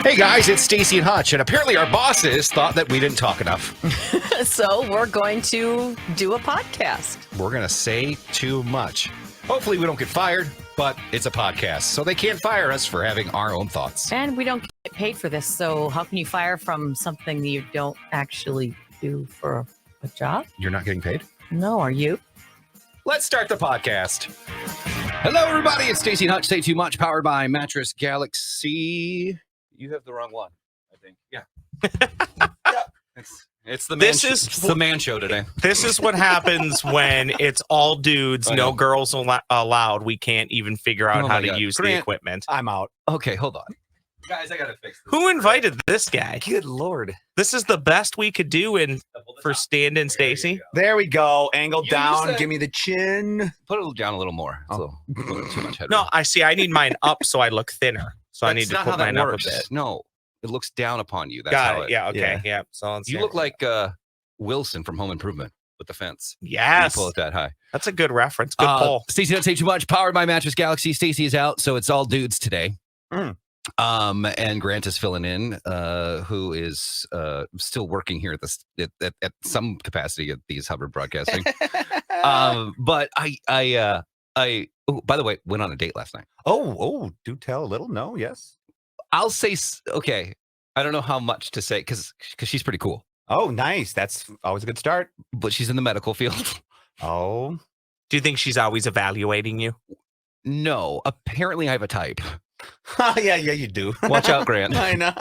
Hey guys, it's Staci and Hutch, and apparently our bosses thought that we didn't talk enough. So we're going to do a podcast. We're going to say too much. Hopefully we don't get fired, but it's a podcast, so they can't fire us for having our own thoughts. And we don't get paid for this, so how can you fire from something that you don't actually do for a job? You're not getting paid? No, are you? Let's start the podcast. Hello, everybody. It's Staci and Hutch. Say Too Much, powered by Mattress Galaxy. You have the wrong one, I think. Yeah. It's the man. It's the man show today. This is what happens when it's all dudes, no girls allowed. We can't even figure out how to use the equipment. I'm out. Okay, hold on. Guys, I gotta fix this. Who invited this guy? Good Lord. This is the best we could do for stand-in Staci. There we go. Angle You down. said- Give me the chin. Put it down a little more. It's a little too much headroom. No, I see. I need mine up so I look thinner. So I need to put mine up a bit. No, it looks down upon you. That's Got how it. Yeah. Okay. Yeah. So You look like Wilson from Home Improvement with the fence. yes. You pull it that high. That's a good reference. Good pull. Staci, don't say too much. Powered by Mattress Galaxy. Staci is out, so it's all dudes today. And Grant is filling in, who is still working here at some capacity at these Hubbard Broadcasting. But I oh, by the way, went on a date last night. Oh, do tell a little. No, yes. I'll say okay. I don't know how much to say because she's pretty cool, Oh, nice. That's always a good start. but she's in the medical field. Oh, Do you think she's always evaluating you? No, apparently I have a type. yeah, you do. Watch out, Grant. I know.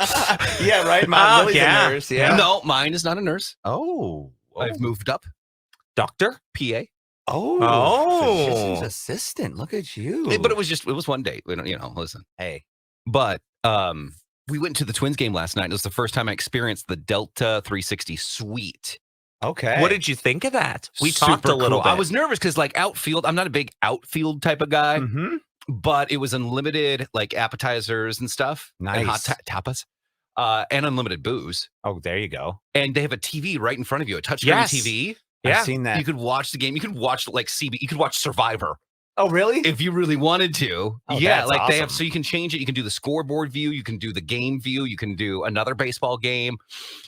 Yeah, right. Mom, Lily's a yeah. nurse. Yeah. No, mine is not a nurse. Oh. I've moved up. Doctor? PA. Oh. Physician's Oh. assistant. Look at you. But it was one date. We don't, listen. Hey. But we went to the Twins game last night. It was the first time I experienced the Delta 360 suite. Okay. What did you think of that? We Super talked a little cool. I bit. was nervous because like outfield, I'm not a big outfield type of guy, Mm-hmm. but it was unlimited like appetizers and stuff. And hot Nice. tapas. And unlimited booze. Oh, there you go. And they have a TV right in front of you, a touchscreen Yes. TV. Yeah. I've seen that. You could watch the game. You could watch like CB. You could watch Survivor. Oh, really? If you really wanted to. Oh, Yeah, that's like they have, awesome. so you can change it. You can do the scoreboard view, you can do the game view, you can do another baseball game.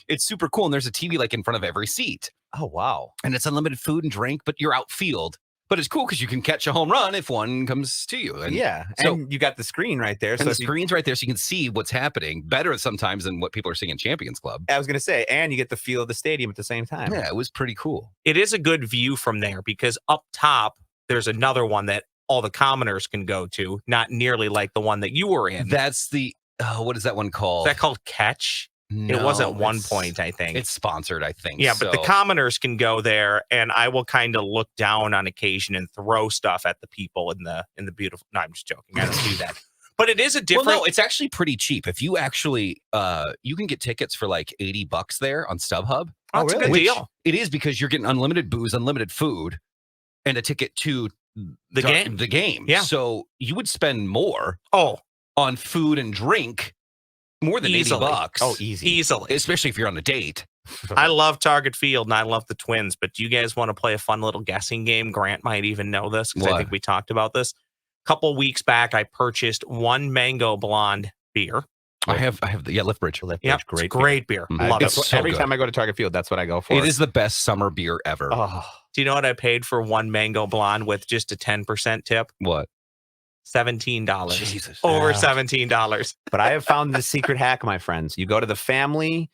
It's super cool. And there's a TV like in front of every seat. Oh, wow. And it's unlimited food and drink, but you're outfield. But it's cool because you can catch a home run if one comes to you. And, Yeah. so- And you got the screen right there. and So the if you- screen's right there, so you can see what's happening better sometimes than what people are seeing in Champions Club. I was going to say, and you get the feel of the stadium at the same time. Yeah, it was pretty cool. It is a good view from there because up top, there's another one that all the commoners can go to, not nearly like the one that you were in. That's the, what is that one Is called? that called Catch? It was at one point, I think. It's sponsored, I think. Yeah, but the so- commoners can go there, and I will kind of look down on occasion and throw stuff at the people in the beautiful. No, I'm just joking. I don't do that. But it is a different. Well, no, it's actually pretty cheap. If you actually, you can get tickets for like $80 there on StubHub. Oh, that's a good Which deal. It is because you're getting unlimited booze, unlimited food, and a ticket to The game. The game. Yeah. So you would spend more Oh, on food and drink, more than Easily. $80. Oh, easy. easily. Especially if you're on a date. I love Target Field and I love the Twins, but do you guys want to play a fun little guessing game? Grant might even know this because I What? think we talked about this. A couple weeks back, I purchased one Mango Blonde beer. I have the Lethbridge. Yep, Great. great beer. Mhm. Love It's it. so Every good. time I go to Target Field, that's what I go for. It is the best summer beer ever. Oh, Do you know what I paid for one Mango Blonde with just a 10% tip? What? $17. Jesus. Over Yeah. $17. but I have found the secret hack, my friends. You go to the family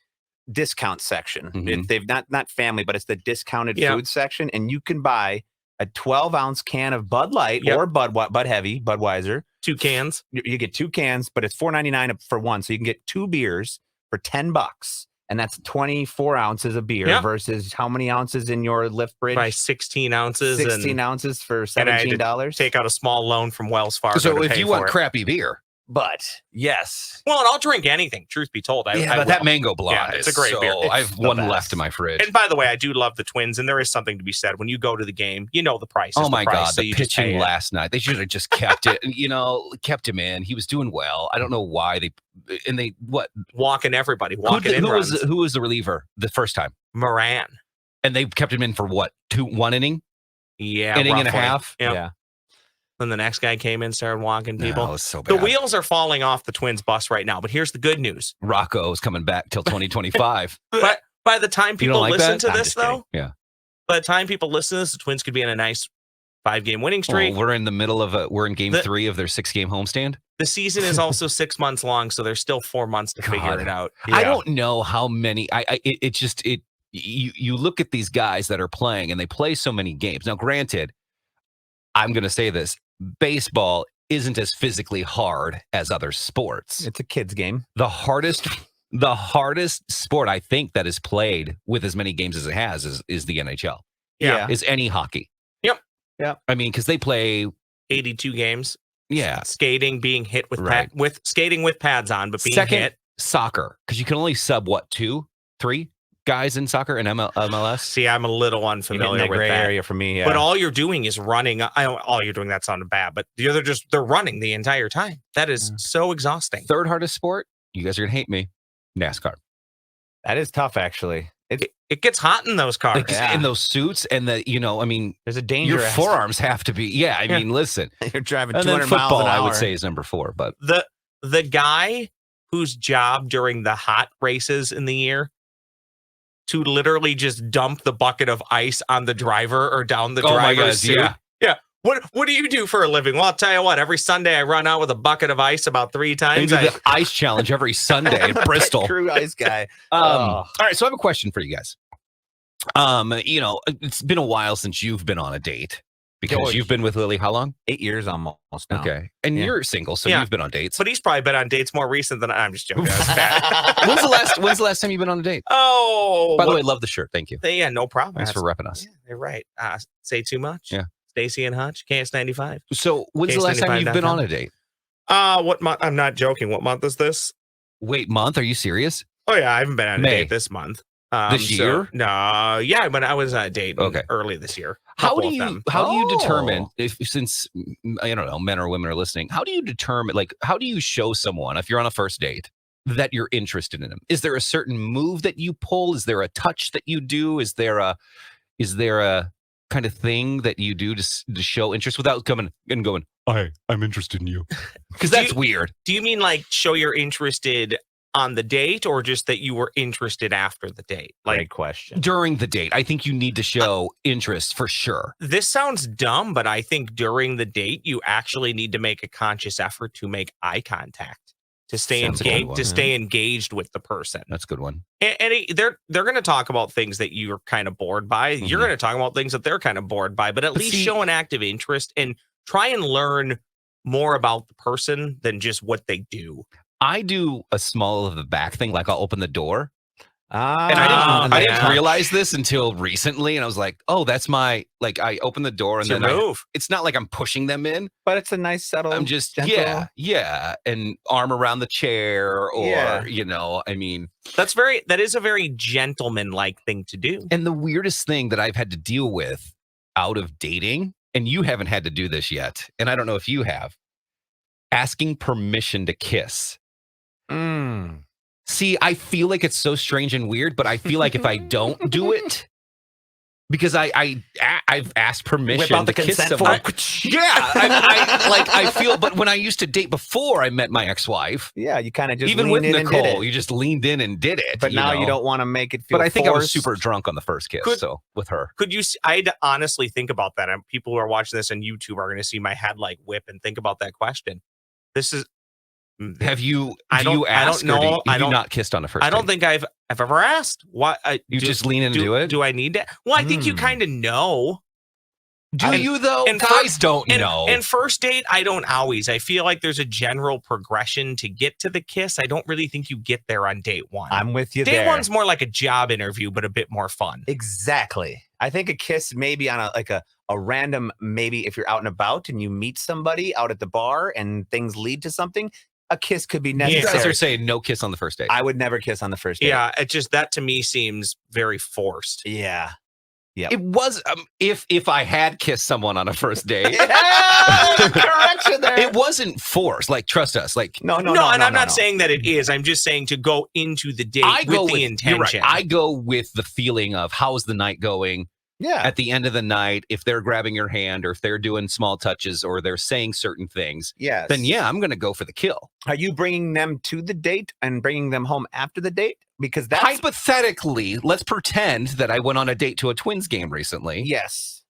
discount section. Mhm. They've not family, but it's the discounted Yeah. food section, and you can buy a 12-ounce can of Bud Light Yep. or Bud Heavy, Budweiser. 2 cans. You get 2 cans, but it's $4.99 for one, so you can get 2 beers for $10, and that's 24 ounces of beer Yep. versus how many ounces in your Lethbridge? By 16 ounces. 16 and ounces for and I had to $17. take out a small loan from Wells Fargo. So to if pay you for want it. crappy beer, But yes, Well, and I'll drink anything, truth be told. I but that will. mango blonde Yeah, it's is a great so, beer. I have It's the one best. left in my fridge. And by the way, I do love the Twins, and there is something to be said. When you go to the game, you know the price. Oh is my the price, God, so the you just pay pitching it. last night. They should have just kept it, kept him in. He was doing well. I don't know why Walking everybody, walking in who runs. was the reliever the first time? Moran. And they kept him in for what? One inning? Yeah, Inning and a roughly. half? Yep. yeah. Then the next guy came in, started walking people. No, it was so bad. The wheels are falling off the Twins bus right now. But here's the good news. Rocco's coming back till 2025. But by the time You people don't like listen that? to I'm this, just kidding. though, Yeah. by the time people listen to this, the Twins could be in a nice 5-game winning streak. Well, we're in the middle of we're in game 3 of their 6-game homestand. The season is also 6 months long, so there's still 4 months to figure it out. I don't know how many. You look at these guys that are playing, and they play so many games. Now, granted, I'm going to say this: baseball isn't as physically hard as other sports. It's a kid's game. The hardest sport I think that is played with as many games as it has is the NHL. Yeah. Is any hockey. Yep. Yeah. I mean, because they play 82 games. Yeah. Skating, being hit with Right. skating with pads on, but being Second, hit. soccer, because you can only sub 2, 3 guys in soccer in MLS. See, I'm a little You get in unfamiliar that with gray that. area for me. Yeah. But all you're doing is running. All you're doing, that sounded bad, but they're running the entire time. That is so exhausting. Third hardest sport, you guys are gonna hate me, NASCAR. that is tough, actually. It gets hot in those cars. Like, in those suits, and I mean, There's a danger. your forearms have to be. Yeah, I mean, listen. You're driving And 200 then miles football, an hour. I would say, is number 4. But The guy whose job during the hot races in the year to literally just dump the bucket of ice on the driver or down the Oh my driver's God, suit. yeah. Yeah. What do you do for a living? Well, I'll tell you what, every Sunday I run out with a bucket of ice about 3 they times. do the ice challenge every Sunday in Bristol. True ice guy. All right, so I have a question for you guys. It's been a while since you've been on a date because George. you've been with Lily how long? 8 years almost now. Okay, and Yeah. you're single, so Yeah. you've been on dates. But he's probably been on dates more recent than I'm just joking. That's bad. When's the last time you've been on a date? Oh, By the way, love the shirt. Thank you. yeah, no problem. Thanks for repping us. Yeah, you're right. Say too much. Yeah. Staci and Hutch, KS95. So, when's the last time you've been on a date? What month? I'm not joking. What month is this? Wait, month? Are you serious? Oh yeah, I haven't been on a May. date this month. This year? No, yeah, but I was on a date early this year. How Couple do of them. you determine since I don't know, men or women are listening, how do you determine, like, how do you show someone, if you're on a first date, that you're interested in them? Is there a certain move that you pull? Is there a touch that you do? Is there a kind of thing that you do to show interest without coming and going, I'm interested in you? Because that's weird. Do you mean like show you're interested on the date, or just that you were interested after the date? Like, Great question. During the date, I think you need to show interest for sure. this sounds dumb, but I think during the date you actually need to make a conscious effort to make eye contact, to stay Sounds a good engaged, one, to yeah. stay engaged with the person. That's a good one. And they're going to talk about things that you're kind of bored by. You're Mhm. going to talk about things that they're kind of bored by, but at But least see- show an active interest and try and learn more about the person than just what they do. I do a small of the back thing, like I'll open the door. And Ah, I didn't yeah. realize this until recently. And I was like, oh, that's I open the door and It's your then move. it's not like I'm pushing them in. But it's a nice settle. I'm just, gentle. yeah. And arm around the chair or, Yeah. I mean. That is a very gentleman-like thing to do. And the weirdest thing that I've had to deal with out of dating, and you haven't had to do this yet, and I don't know if you have, asking permission to kiss. Mm. See, I feel like it's so strange and weird, but I feel like if I don't do it, because I've asked permission Whip out the to kiss consent someone. form. Yeah, I feel, but when I used to date before I met my ex-wife, Yeah, you kind of just even with leaned in and did Nicole, it. you just leaned in and did it. But now you know? don't want to make it feel. But I think I was forced. super drunk on the first kiss, Could- so with her. Could you? I'd honestly think about that. And people who are watching this on YouTube are going to see my head like whip and think about that question. This is. Have you? I do you don't- I ask don't or do know. you, I have you don't- not kissed on a first? I don't date? think I've ever asked. What You just lean in and do it. Do I need to? Well, I think you Hmm. kind of know. Do And- you though? and Guys don't And, know. and first date, I don't always. I feel like there's a general progression to get to the kiss. I don't really think you get there on date one. I'm with you Day there. one's more like a job interview, but a bit more fun. Exactly. I think a kiss maybe on a random, maybe if you're out and about and you meet somebody out at the bar and things lead to something, a kiss could be you guys necessary. are saying no kiss on the first date. I would never kiss on the first date. Yeah, it just that to me seems very forced. Yeah. It was if I had kissed someone on a first date, Correction there. it wasn't forced. Like, trust us. Like, No, And I'm not saying that it is. I'm just saying to go into the date I go with the You're right. intention. I go with the feeling of how's the night going. Yeah. At the end of the night, if they're grabbing your hand or if they're doing small touches or they're saying certain things, Yes. then yeah, I'm going to go for the kill. Are you bringing them to the date and bringing them home after the date? Because that's Hypothetically, let's pretend that I went on a date to a Twins game recently. yes.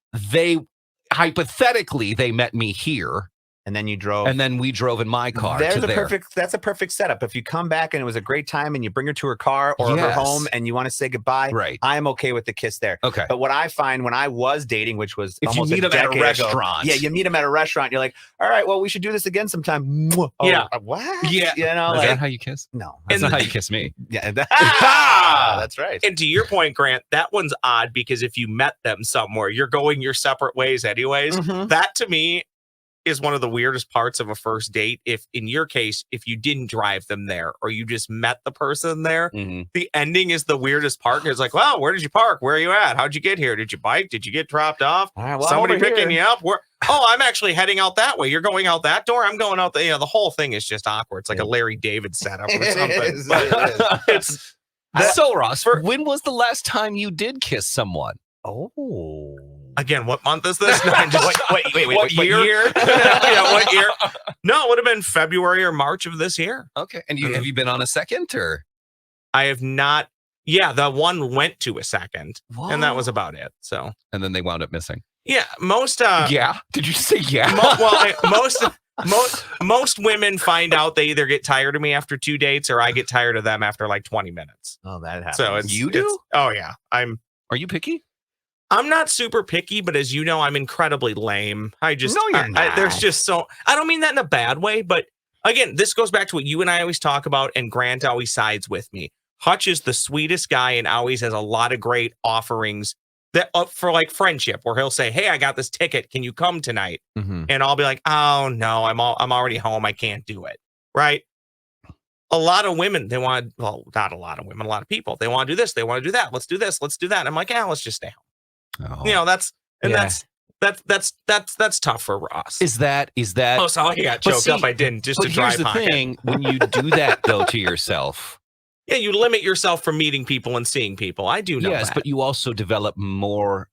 Hypothetically, they met me here. And then you drove. And then we drove in my car. That's to there. a perfect setup. If you come back and it was a great time and you bring her to her car or her Yes. home and you want to say goodbye, Right. I'm okay with the kiss there. Okay. But what I find when I was dating, which was If you almost meet a them at a decade ago- restaurant. yeah, you meet them at a restaurant. You're like, all right, well, we should do this again sometime. Oh, Yeah. what? Yeah. You know, Is like, that how you kiss? no. That's And not how you kiss me. Yeah. Ah! That's right. And to your point, Grant, that one's odd because if you met them somewhere, you're going your separate ways anyways. Mhm. That to me is one of the weirdest parts of a first date. If in your case, if you didn't drive them there or you just met the person there, Mhm. the ending is the weirdest part. It's like, well, where did you park? Where are you at? How'd you get here? Did you bike? Did you get dropped off? All right, well, Somebody I'm over picking here. you up? Where? Oh, I'm actually heading out that way. You're going out that door. I'm going out the. The whole thing is just awkward. It's like a Larry David setup or It something. is, But it is. it's So, Ross, when was the last time you did kiss someone? Oh. again. What month is this? No, I'm just- Wait, what year? Yeah, what year? No, it would have been February or March of this year. Okay. And have you been on a second or? I have not. Yeah, the one went to a second, and that was about it. So, And then they wound up missing. yeah, most. Yeah. Did you say yeah? Most women find out they either get tired of me after 2 dates or I get tired of them after like 20 minutes. Oh, that happens. So it's You do? it's- oh yeah, Are you picky? I'm not super picky, but as you know, I'm incredibly lame. I just No, you're there's not. just so I don't mean that in a bad way, but again, this goes back to what you and I always talk about, and Grant always sides with me. Hutch is the sweetest guy and always has a lot of great offerings that for like friendship, where he'll say, "Hey, I got this ticket. Can you come tonight?" Mhm. And I'll be like, "Oh no, I'm already home. I can't do it." Right? A lot of women, they want, well, not a lot of women, a lot of people, they want to do this, they want to do that. Let's do this, let's do that. I'm like, yeah, let's just stay home. Oh. You know, that's Yeah. that's tough for Ross. Is that Oh, so I got But choked see, up. I didn't just but to dry here's the pocket. thing, when you do that though to yourself, Yeah, you limit yourself from meeting people and seeing people. I do know yes, that. but you also develop more,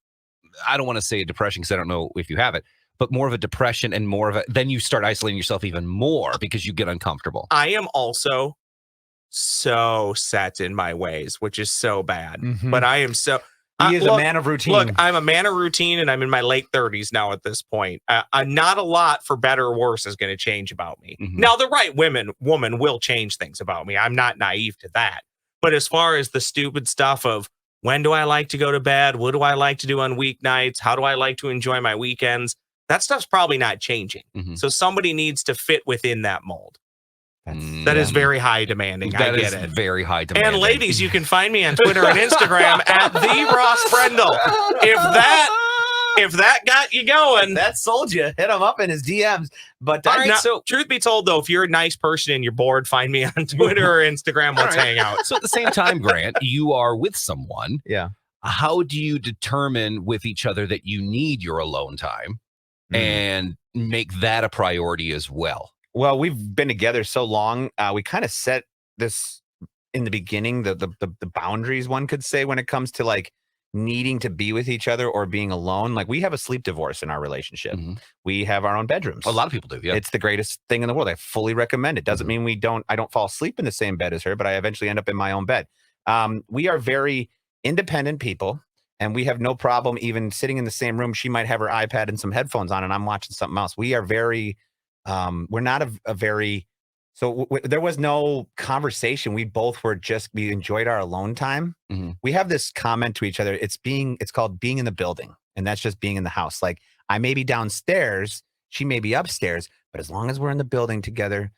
I don't want to say a depression because I don't know if you have it, but more of a depression and more of a, then you start isolating yourself even more because you get uncomfortable. I am also so set in my ways, which is so bad. Mhm. But I am so. He is a look, man of routine. Look, I'm a man of routine, and I'm in my late 30s now at this point. Not a lot, for better or worse, is going to change about me. Mhm. Now, the right woman will change things about me. I'm not naive to that. But as far as the stupid stuff of when do I like to go to bed? What do I like to do on weeknights? How do I like to enjoy my weekends? That stuff's probably not changing. Mhm. So somebody needs to fit within that mold. Mm, That is yeah. very high demanding. That I get is it. very high demand. And ladies, you can find me on Twitter and Instagram at the Ross Brendel. If that got you going. that sold you. Hit him up in his DMs. But All right, Now, so- truth be told, though, if you're a nice person and you're bored, find me on Twitter or Instagram. Let's All right. hang out. So at the same time, Grant, you are with someone. yeah. How do you determine with each other that you need your alone time and make that a priority as well? Well, we've been together so long. We kind of set this in the beginning, the boundaries, one could say, when it comes to like needing to be with each other or being alone. Like, we have a sleep divorce in our relationship. Mhm. We have our own bedrooms. A lot of people do. Yeah. It's the greatest thing in the world. I fully recommend it. Doesn't mean I don't fall asleep in the same bed as her, but I eventually end up in my own bed. We are very independent people, and we have no problem even sitting in the same room. She might have her iPad and some headphones on, and I'm watching something else. We are very, we're not a very, so there was no conversation. We both were just, we enjoyed our alone time. Mhm. We have this comment to each other. It's called being in the building. And that's just being in the house. Like, I may be downstairs, she may be upstairs, but as long as we're in the building together,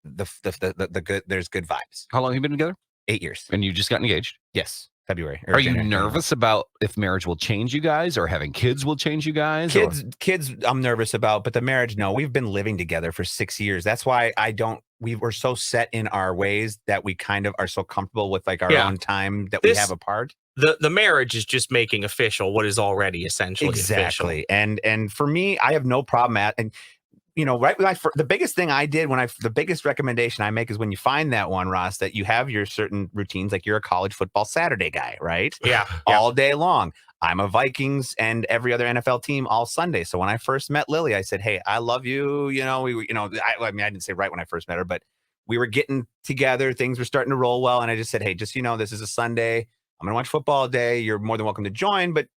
the good, there's good vibes. How long have you been together? 8 years. And you just got engaged? Yes. February. or Are you January. nervous about if marriage will change you guys or having kids will change you guys? or- Kids, I'm nervous about, but the marriage, no. We've been living together for 6 years. That's why we were so set in our ways that we kind of are so comfortable with like our Yeah. own time that we have apart. The marriage is just making official what is already essentially official. Exactly. And for me, I have no problem and you know, right when the biggest thing I did the biggest recommendation I make is when you find that one, Ross, that you have your certain routines, like you're a college football Saturday guy, right? Yeah. All day long. I'm a Vikings and every other NFL team all Sunday. So when I first met Lily, I said, "Hey, I love you." You know, I mean, I didn't say right when I first met her, but we were getting together. Things were starting to roll well, and I just said, "Hey, just this is a Sunday. I'm gonna watch football all day. You're more than welcome to join, but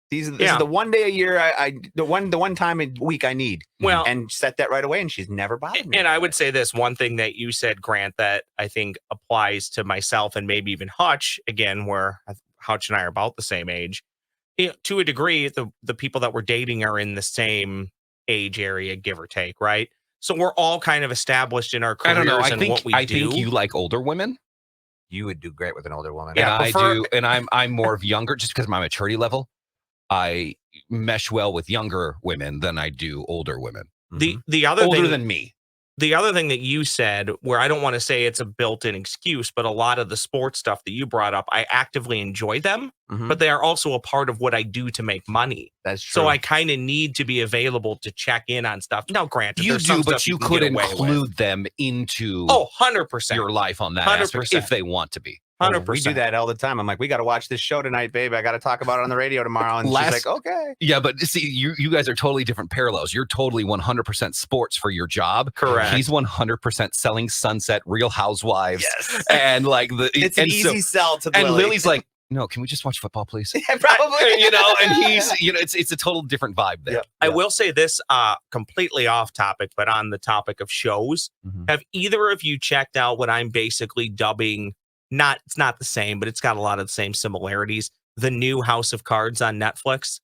this is the one day a year the one time a week I need." Well, and set that right away, and she's never bothered me. And I would say this one thing that you said, Grant, that I think applies to myself and maybe even Hutch, again, where Hutch and I are about the same age. To a degree, the people that we're dating are in the same age area, give or take, right? So we're all kind of established in our careers. I don't know. I do. think you like older women. You would do great with an older woman. Yeah, I do. And I'm more of younger just because of my maturity level. I mesh well with younger women than I do older women. The other older thing, than me. The other thing that you said, where I don't want to say it's a built-in excuse, but a lot of the sports stuff that you brought up, I actively enjoy them, but they are also a part of what I do to make money. That's true. So I kind of need to be available to check in on stuff. Now, granted, You there's do, some but stuff you can could get away include with. them into 100%. your life on that aspect 100%. if they want to be. 100%. We do that all the time. I'm like, we got to watch this show tonight, babe. I got to talk about it on the radio tomorrow. And she's like, okay. Yeah, but see, you guys are totally different parallels. You're totally 100% sports for your job. Correct. He's 100% selling Sunset, Real Housewives. Yes. And like it's an easy sell to And Lily. Lily's like, no, can we just watch football, please? Yeah, probably. And he's, it's a total different vibe there. Yep. I will say this, completely off topic, but on the topic of shows, have either of you checked out what I'm basically dubbing? It's not the same, but it's got a lot of the same similarities. The new House of Cards on Netflix.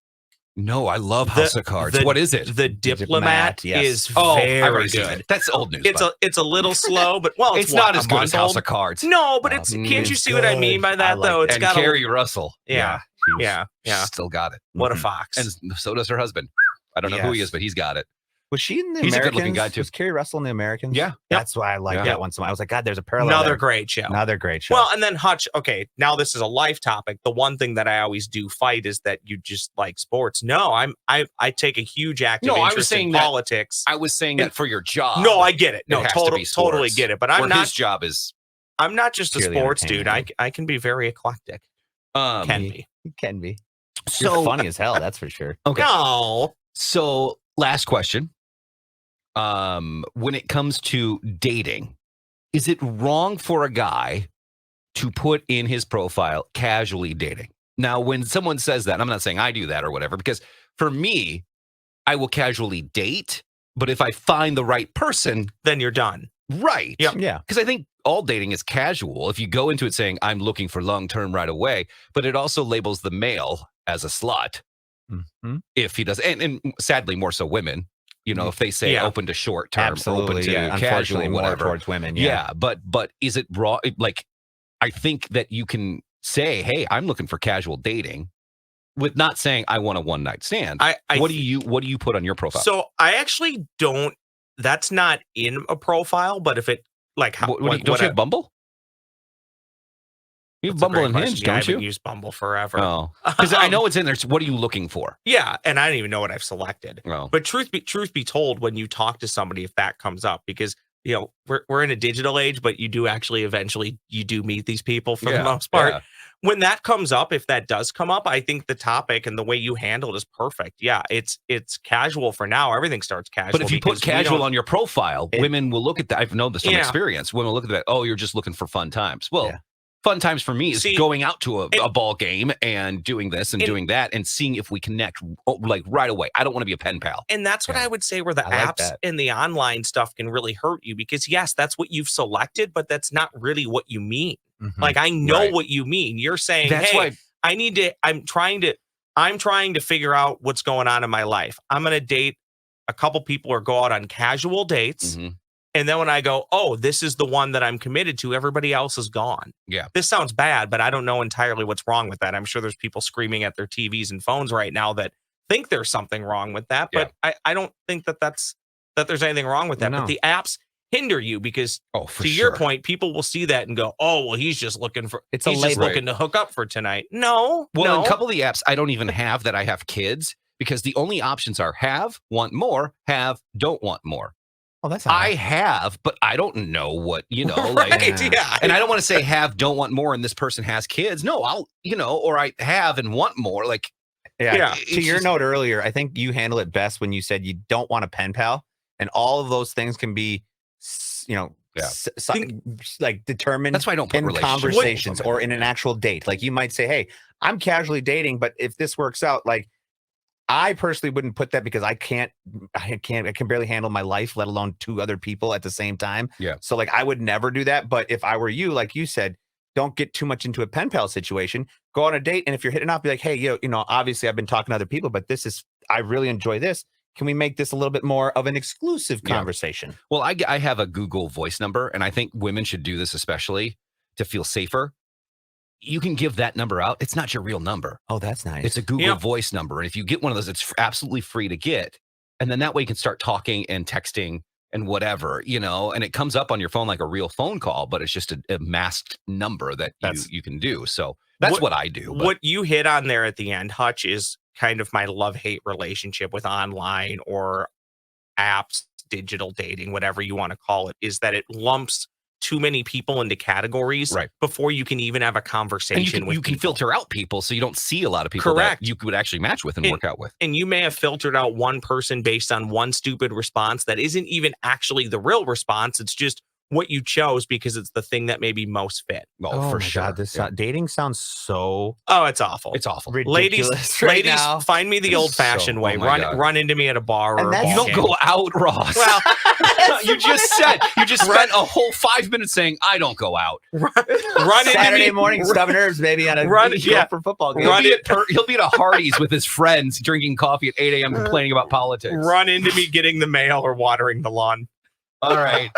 No, I love House of Cards. What is it? The Diplomat yes. is I've very already seen good. it. That's old news. It's a little slow, but it's not as good as month House old? of Cards. No, but can't you see what I mean by that like though? that. It's And got Carrie Russell. yeah. She's still got it. What a fox. And so does her husband. I don't know who he is, but he's got it. Was she in the He's a Americans? good-looking guy, too. Was Carrie Russell in the Americans? Yeah. That's why I like that one so much. I was like, God, there's a parallel. Another there. great show. Another great show. Well, and then Hutch, okay, now this is a life topic. The one thing that I always do fight is that you just like sports. No, I take a huge active interest in politics. I was saying that for your job. No, I get it. No, it has to be sports. totally get it. But I'm not. His job is. I'm not just a purely sports dude. entertainment. I can be very eclectic. Can be. It can be. So You're funny as hell, that's for sure. Okay. No. So last question. When it comes to dating, is it wrong for a guy to put in his profile casually dating? Now, when someone says that, I'm not saying I do that or whatever, because for me, I will casually date, but if I find the right person, Then you're done. right. Yep. Yeah. Because I think all dating is casual. If you go into it saying, I'm looking for long-term right away, but it also labels the male as a slut. If he does, and sadly, more so women, if they say open to short term, Absolutely, open to yeah. casual, Unfortunately, more whatever. towards women. Yeah, but is it wrong? Like, I think that you can say, hey, I'm looking for casual dating with not saying I want a one night stand. What do you put on your profile? So I actually don't. That's not in a profile, but if it like how don't you have Bumble? You have That's a Bumble great and Hinge, question. Yeah, I don't you? haven't used Bumble forever. Oh, because I know it's in there. So what are you looking for? Yeah, and I don't even know what I've selected. Oh. But truth be told, when you talk to somebody, if that comes up, because we're in a digital age, but you do actually eventually you do meet these people for the most part. Yeah. When that comes up, if that does come up, I think the topic and the way you handle it is perfect. Yeah, it's casual for now. Everything starts casual. But if you put because casual on your profile, women will look at that. I've known this from experience. Women will look at that. Oh, you're just looking for fun times. Well, fun times for me is going out to a ball game and doing this and doing that and seeing if we connect like right away. I don't want to be a pen pal. And that's what I would say where the apps and the online stuff can really hurt you because yes, that's what you've selected, but that's not really what you mean. Like I know what you mean. You're saying, that's why I'm trying to figure out what's going on in my life. I'm going to date a couple people or go out on casual dates. And then when I go, oh, this is the one that I'm committed to, everybody else is gone. Yeah. This sounds bad, but I don't know entirely what's wrong with that. I'm sure there's people screaming at their TVs and phones right now that think there's something wrong with that. But I don't think that there's anything wrong with that. No. But the apps hinder you because your point, people will see that and go, oh, well, he's just looking to hook up for tonight. No. Well, in a couple of the apps I don't even have that I have kids because the only options are have, want more, have, don't want more. Oh, that's I have, but I don't know what, right, yeah. And I don't want to say have, don't want more, and this person has kids. No, or I have and want more. Like, Yeah. To your note earlier, I think you handle it best when you said you don't want a pen pal, and all of those things can be, like determined. That's why I don't put in relationships conversations with them. or in an actual date. Like you might say, "Hey, I'm casually dating, but if this works out, like." I personally wouldn't put that because I can barely handle my life, let alone 2 other people at the same time. Yeah. So like, I would never do that. But if I were you, like you said, don't get too much into a pen pal situation. Go on a date. And if you're hitting off, be like, hey, obviously I've been talking to other people, but I really enjoy this. Can we make this a little bit more of an exclusive conversation? Well, I have a Google Voice number, and I think women should do this especially to feel safer. You can give that number out. It's not your real number. Oh, that's nice. It's a Google Voice number. And if you get one of those, it's absolutely free to get. And then that way you can start talking and texting and whatever, and it comes up on your phone like a real phone call, but it's just a masked number that you can do. So that's what I do. What you hit on there at the end, Hutch, is kind of my love-hate relationship with online or apps, digital dating, whatever you want to call it, is that it lumps too many people into categories before you can even have a conversation with you can filter out people so you don't see a lot of people that you could actually match with and work out with. And you may have filtered out one person based on one stupid response that isn't even actually the real response. It's just what you chose because it's the thing that maybe most fit. Oh, for sure. God, dating sounds so... Oh, it's awful. It's awful. Ridiculous ladies, now. Find me the old-fashioned way. Run into me at a bar or a You don't go out, Ross. Well, you just spent a whole 5 minutes saying, I don't go out. Run Saturday morning stubborn herbs, maybe, on a for football game. He'll be at a Hardee's with his friends drinking coffee at 8 a.m. complaining about politics. Run into me getting the mail or watering the lawn. All right.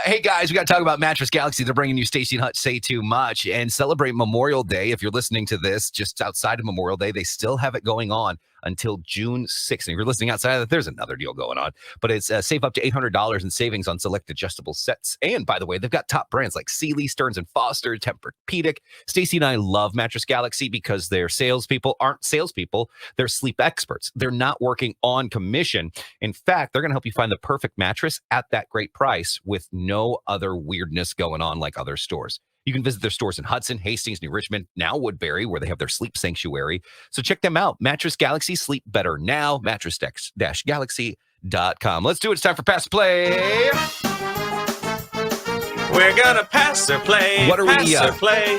Hey, guys, we got to talk about Mattress Galaxy. They're bringing you Staci and Hutch Say Too Much and celebrate Memorial Day. If you're listening to this just outside of Memorial Day, they still have it going on until June 6th. And if you're listening outside of that, there's another deal going on. But it's save up to $800 in savings on select adjustable sets. And by the way, they've got top brands like Sealy, Stearns & Foster, Tempur-Pedic. Staci and I love Mattress Galaxy because their salespeople aren't salespeople. They're sleep experts. They're not working on commission. In fact, they're going to help you find the perfect mattress at that great price with no other weirdness going on like other stores. You can visit their stores in Hudson, Hastings, New Richmond, now Woodbury, where they have their sleep sanctuary. So check them out. Mattress Galaxy, sleep better now. Mattress-galaxy.com. Let's do it. It's time for Pass or Play. We're gonna pass or play. What are we? Play.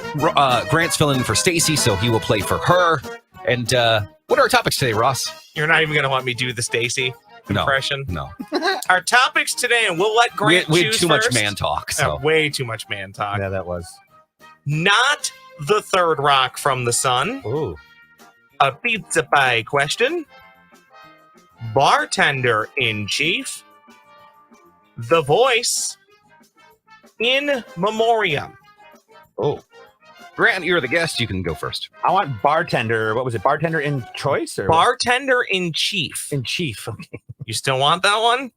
Grant's filling in for Staci, so he will play for her. And what are our topics today, Ross? You're not even gonna want me to do the Staci impression. No. Our topics today, and we'll let Grant we had choose too first. much man talk. So. Way too much man talk. Yeah, that was. Not the third rock from the sun. Ooh. A pizza pie question. Bartender in chief. The Voice. In memoriam. Oh. Grant, you're the guest. You can go first. I want bartender. What was it? Bartender in choice or Bartender in chief. in chief? Okay. You still want that one?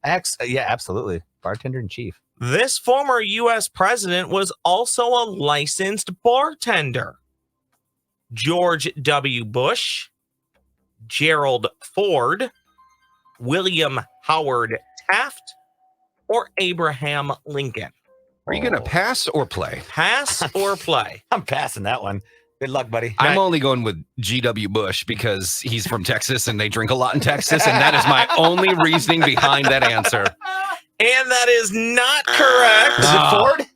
Yeah, absolutely. Bartender in chief. This former U.S. president was also a licensed bartender. George W. Bush, Gerald Ford, William Howard Taft, or Abraham Lincoln. Are you going to pass or play? Pass or play? I'm passing that one. Good luck, buddy. I'm only going with G.W. Bush because he's from Texas and they drink a lot in Texas. And that is my only reasoning behind that answer. And that is not correct. Is it Ford?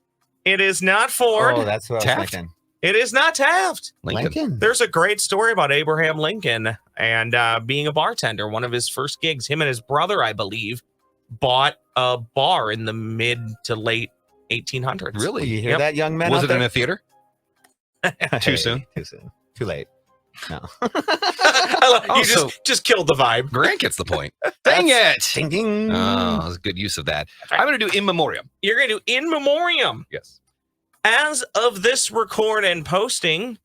It is not Ford. Oh, that's what Taft? I was thinking. It is not Taft. Lincoln. There's a great story about Abraham Lincoln and being a bartender. One of his first gigs, him and his brother, I believe, bought a bar in the mid to late 1800s. Really? You hear that, young man? Was out it there? in a theater? Too soon? Too soon. Too late. No. You just killed the vibe. Grant gets the point. Dang it. Ding, ding. Oh, that was a good use of that. I'm going to do in memoriam. You're going to do in memoriam. Yes. As of this record and posting,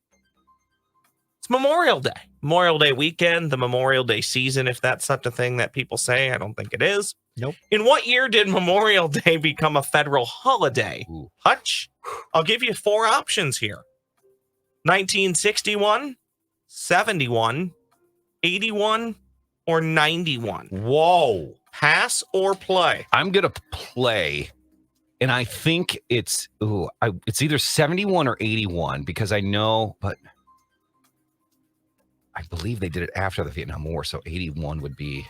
it's Memorial Day. Memorial Day weekend, the Memorial Day season, if that's such a thing that people say. I don't think it is. Nope. In what year did Memorial Day become a federal holiday? Ooh. Hutch, I'll give you 4 options here. 1961, 71, 81, or 91. Whoa. Pass or play? I'm going to play. And I think it's either 71 or 81 because I know, but I believe they did it after the Vietnam War, so 81 would be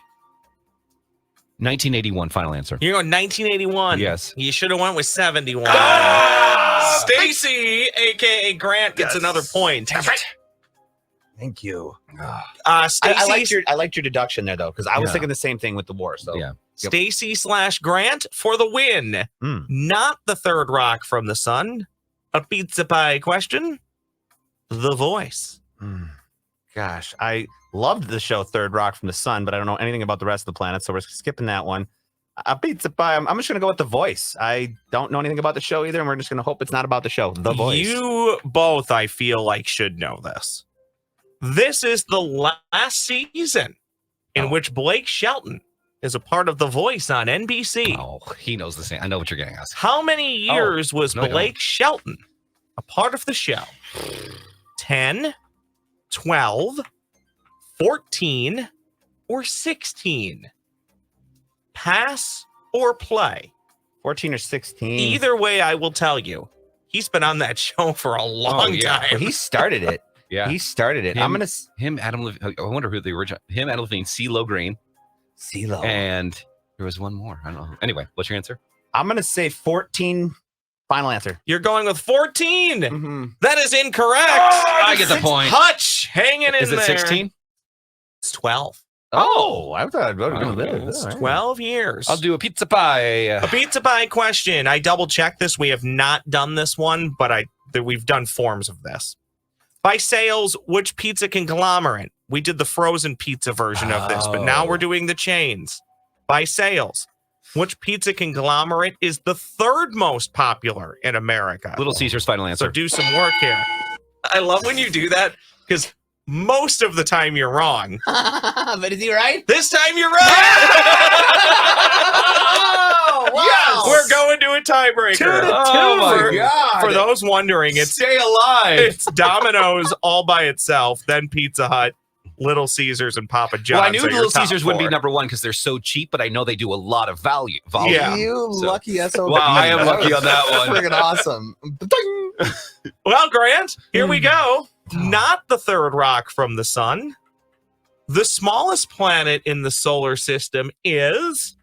1981. Final answer. You're going 1981. Yes. You should have went with 71. Ah! Staci, aka Grant, gets another point. Thank you. Staci, I liked your deduction there though, because I was Yeah. thinking the same thing with the war. So Yeah. Staci/Grant for the win. Not the third rock from the sun. A pizza pie question. The Voice. Gosh, I loved the show Third Rock from the Sun, but I don't know anything about the rest of the planet, so we're skipping that one. A pizza pie. I'm just gonna go with The Voice. I don't know anything about the show either, and we're just gonna hope it's not about the show. The Voice. You both, I feel like, should know this. This is the last season in which Blake Shelton is a part of The Voice on NBC. Oh, he knows the same. I know what you're getting at. How many years was no, I don't. Blake Shelton a part of the show? 10, 12, 14, or 16? Pass or play? 14 or 16. Either way, I will tell you, he's been on that show for a long yeah. time. Well, he started it. Yeah. He started it. I'm gonna Adam Levine. I wonder who the original. Him, Adam Levine, CeeLo Green, CeeLo. and there was one more. I don't know. Anyway, what's your answer? I'm gonna say 14. Final answer. You're going with 14. Mm-hmm. That is incorrect. I get the point. Hutch hanging in Is it there. 16? It's 12. Oh, I thought It's 12 years. I'll do a pizza pie. A pizza pie question. I double checked this. We have not done this one, but we've done forms of this. By sales, which pizza conglomerate? We did the frozen pizza version of this, but now we're doing the chains. By sales, which pizza conglomerate is the third most popular in America? Little Caesar's final answer. So do some work here. I love when you do that because most of the time you're wrong. But is he right? This time you're right. Oh, wow. Yes, we're going to a tiebreaker. 2-2. Oh my God. For those wondering, it's Stay alive. it's Domino's all by itself, then Pizza Hut, Little Caesars, and Papa John's. Well, I knew are your Little top Caesars wouldn't be four. number one because they're so cheap, but I know they do a lot of volume. Yeah. You So- lucky SOB. Wow, I am lucky on that one. Freaking awesome. Ding! Well, Grant, here we go. Not the third rock from the sun. The smallest planet in the solar system is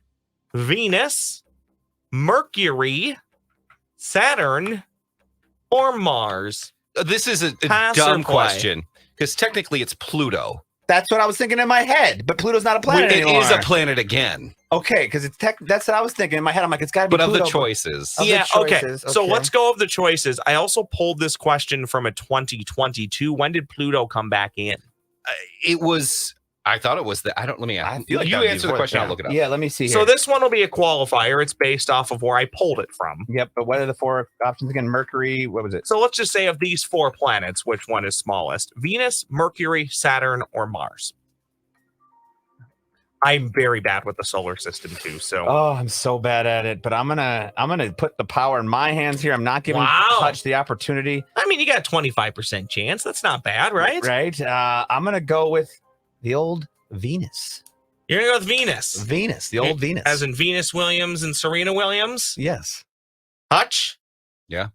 Venus, Mercury, Saturn, or Mars. This is a Pass or dumb play? question because technically it's Pluto. That's what I was thinking in my head, but Pluto's not a planet It anymore. is a planet again, Okay, because it's that's what I was thinking in my head. I'm like, it's got to be but of Pluto. the choices. Of the Yeah, okay. choices, So okay. let's go of the choices. I also pulled this question from a 2022. When did Pluto come back in? It was. I thought it was the. I don't. Let me I ask. feel like You that would be answer the worth- question. yeah. I'll look it up. Yeah, let me see here. So this one will be a qualifier. It's based off of where I pulled it from. Yep, but what are the four options again? Mercury, what was it? So let's just say of these four planets, which one is smallest? Venus, Mercury, Saturn, or Mars? I'm very bad with the solar system too. So Oh, I'm so bad at it, but I'm gonna put the power in my hands here. I'm not giving Wow. Hutch the opportunity. I mean, you got a 25% chance. That's not bad, right? Right? I'm gonna go with the old Venus. You're gonna go with Venus, Venus, the old Venus. as in Venus Williams and Serena Williams. yes. Hutch. Yeah.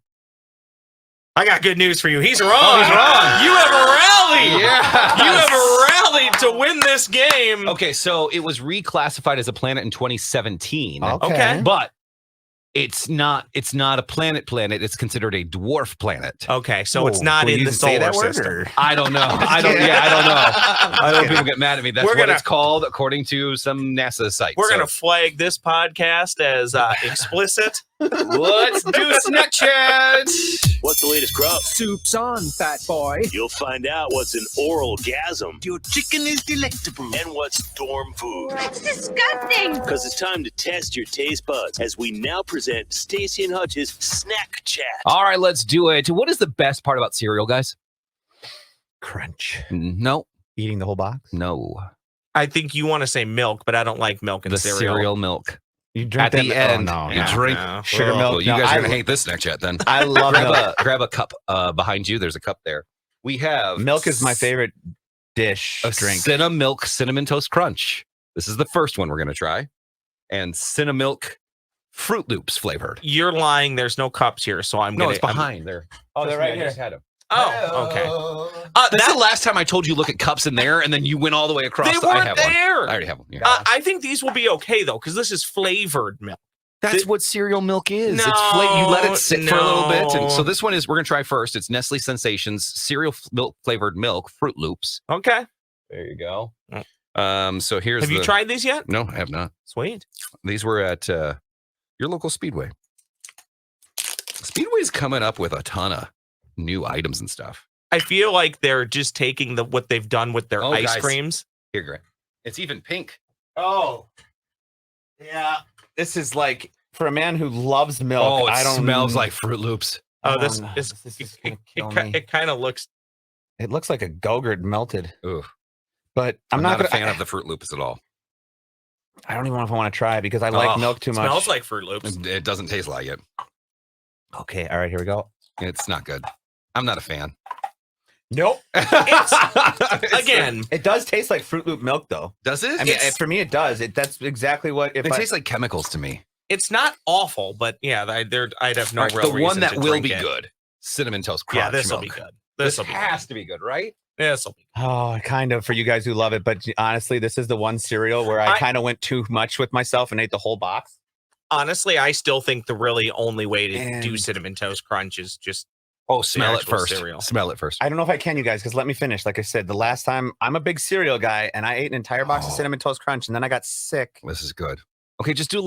I got good news for you. He's wrong. Oh, he's wrong. You have rallied. Yeah. You have rallied to win this game. Okay, so it was reclassified as a planet in 2017. Okay. But it's not a planet. It's considered a dwarf planet. Okay, so it's Whoa, not will in you the say solar that word, system. or- I don't know. I don't know. I know people get mad at me. That's We're what gonna- it's called according to some NASA site. We're So going to flag this podcast as explicit. let's do Snackchat. What's the latest grub? Soup's on, fat boy. You'll find out what's an oral gasm Your chicken is delectable. and what's dorm food. That's disgusting. Because it's time to test your taste buds as we now present Staci and Hutch's Snack Chat. All right, let's do it. What is the best part about cereal, guys? Crunch. No, Eating the whole box. no. I think you want to say milk, but I don't like milk in The cereal. cereal milk. You drink At the end, Oh, no, you no. drink No. sugar Ugh. milk. Well, you No, guys are I- gonna hate this Snackchat then. I love milk. grab a cup behind you. There's a cup there. We have Milk is my favorite dish A drink. Cinnamilk Cinnamon Toast Crunch. This is the first one we're gonna try, and Cinnamilk Fruit Loops flavored. You're lying. There's no cups here, so I'm No, going it's behind there. Oh, they're Trust me, right I here. just had 'em. Oh, okay. That's the last time I told you look at cups in there, and then you went all the way across. They I weren't have one. there. I already have one. Yeah. I think these will be okay though, because this is flavored milk. That's what cereal milk is. No, You let it sit for a little bit. And no. so this one is, we're going to try first. It's Nestle Sensations cereal milk flavored milk, Fruit Loops. Okay. There you go. Mm. So here's Have you tried these yet? No, I have not. Sweet. These were at your local Speedway. Speedway's coming up with a ton of new items and stuff. I feel like they're just taking what they've done with their ice guys. creams. Here, Grant. It's even pink. Oh, yeah. This is like for a man who loves milk. Oh, it I don't smells like Fruit Loops. Oh, this this is gonna kill me. it kind of looks. It looks like a Go-Gurt melted. Ooh. But I'm not gonna, a fan of the Fruit Loops at all. I don't even know if I want to try it because I like milk too much. Smells like Fruit Loops. It doesn't taste like it. Okay, all right, here we go. It's not good. I'm not a fan. Nope. Again, It does taste like Fruit Loop milk, though. Does it? I mean, for me, it does. That's exactly what. If it I, tastes like chemicals to me. it's not awful, but yeah, I'd have no All right, real the reason one that to will drink be it. good. Cinnamon Toast Crunch. Yeah, this will milk. be good. This This will be has good. to be good, right? This will be. oh, kind of for you guys who love it, but honestly, this is the one cereal where I kind of went too much with myself and ate the whole box. Honestly, I still think the really only way to do And- Cinnamon Toast Crunch is just Oh, smell it actual first. cereal. Smell it first. I don't know if I can, you guys, because let me finish. Like I said, the last time I'm a big cereal guy, and I ate an entire box of Oh. Cinnamon Toast Crunch, and then I got sick. This is good. Okay, just do a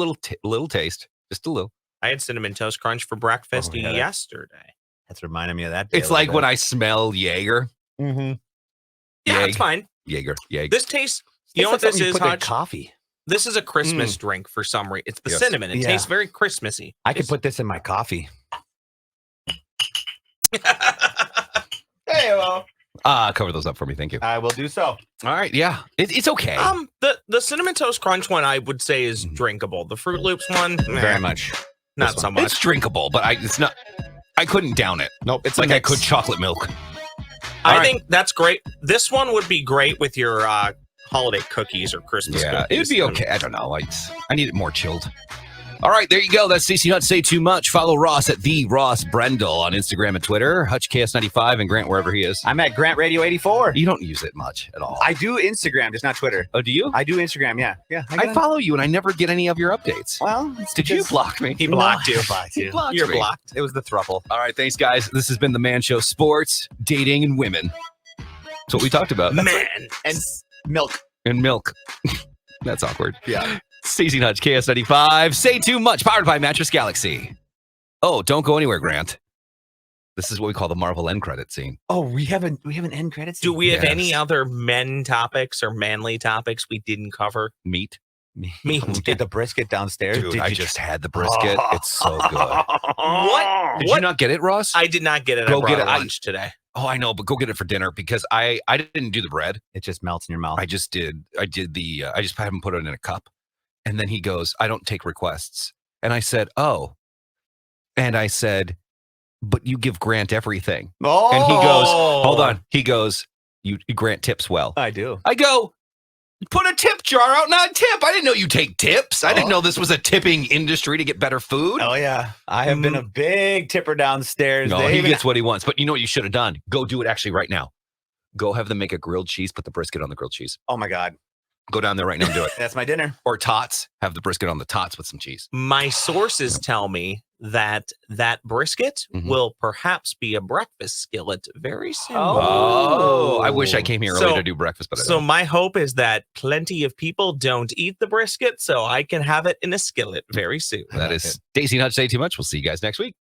little taste. Just a little. I had Cinnamon Toast Crunch for breakfast Oh, yeah, that- yesterday. That's reminding me of that. Day It's like when I smell Jaeger. Mm-hmm. Yeah, Yay. it's fine. Jaeger. This tastes. You know what this is, Hutch? Coffee. This is a Christmas drink for some reason. It's the Yes. cinnamon. It Yeah. tastes very Christmassy. I could put this in my coffee. Hey, well. Cover those up for me. Thank you. I will do so. All right. Yeah. It's okay. The Cinnamon Toast Crunch one I would say is drinkable. The Fruit Loops one, Very much. not This so one. much. It's drinkable, but it's not. I couldn't down it. Nope. It's like I could chocolate milk. I All right. think that's great. This one would be great with your holiday cookies or Christmas Yeah, cookies. it'd be okay. I don't know. I need it more chilled. All right, there you go. That's Staci Hutch. Say too much. Follow Ross at the Ross Brendel on Instagram and Twitter. Hutch KS95 and Grant wherever he is. I'm at Grant Radio 84. You don't use it much at all. I do Instagram, just not Twitter. Oh, do you? I do Instagram, yeah. Yeah. I follow you and I never get any of your updates. Well, it's Did you because- block me? He blocked you. He blocked You're me. blocked. It was the thruple. All right, thanks, guys. This has been the Man Show. Sports, dating, and women. That's what we talked about. Man. And milk. And milk. That's awkward. Yeah. Staci Hutch, KS95. Say too much. Powered by Mattress Galaxy. Oh, don't go anywhere, Grant. This is what we call the Marvel end credit scene. Oh, we have an end credits. Do we have Yes. any other men topics or manly topics we didn't cover? Meat. Me. Did the brisket downstairs? Dude, Did I you- just had the brisket. It's so good. What? Did you not get it, Ross? I did not get it. Go I brought get it it. lunch today. Oh, I know, but go get it for dinner because I didn't do the bread. It just melts in your mouth. I just did the I just had him put it in a cup. And then he goes, I don't take requests. And I said, oh. And I said, but you give Grant everything. Oh, And he goes, hold on. He goes, you Grant tips well. I do. I go, put a tip jar out, not tip. I didn't know you take tips. I didn't know this was a tipping industry to get better food. Oh yeah, I have been a big tipper downstairs. No, They he even- gets what he wants. But you know what you should have done? Go do it actually right now. Go have them make a grilled cheese, put the brisket on the grilled cheese. Oh my god, Go down there right now and do it. that's my dinner. Or tots, have the brisket on the tots with some cheese. My sources tell me that brisket Mhm. will perhaps be a breakfast skillet very soon. Oh, I wish I came here early So- to do breakfast, but I So don't. my hope is that plenty of people don't eat the brisket, so I can have it in a skillet very soon. That is Staci Hutch. Say too much. We'll see you guys next week.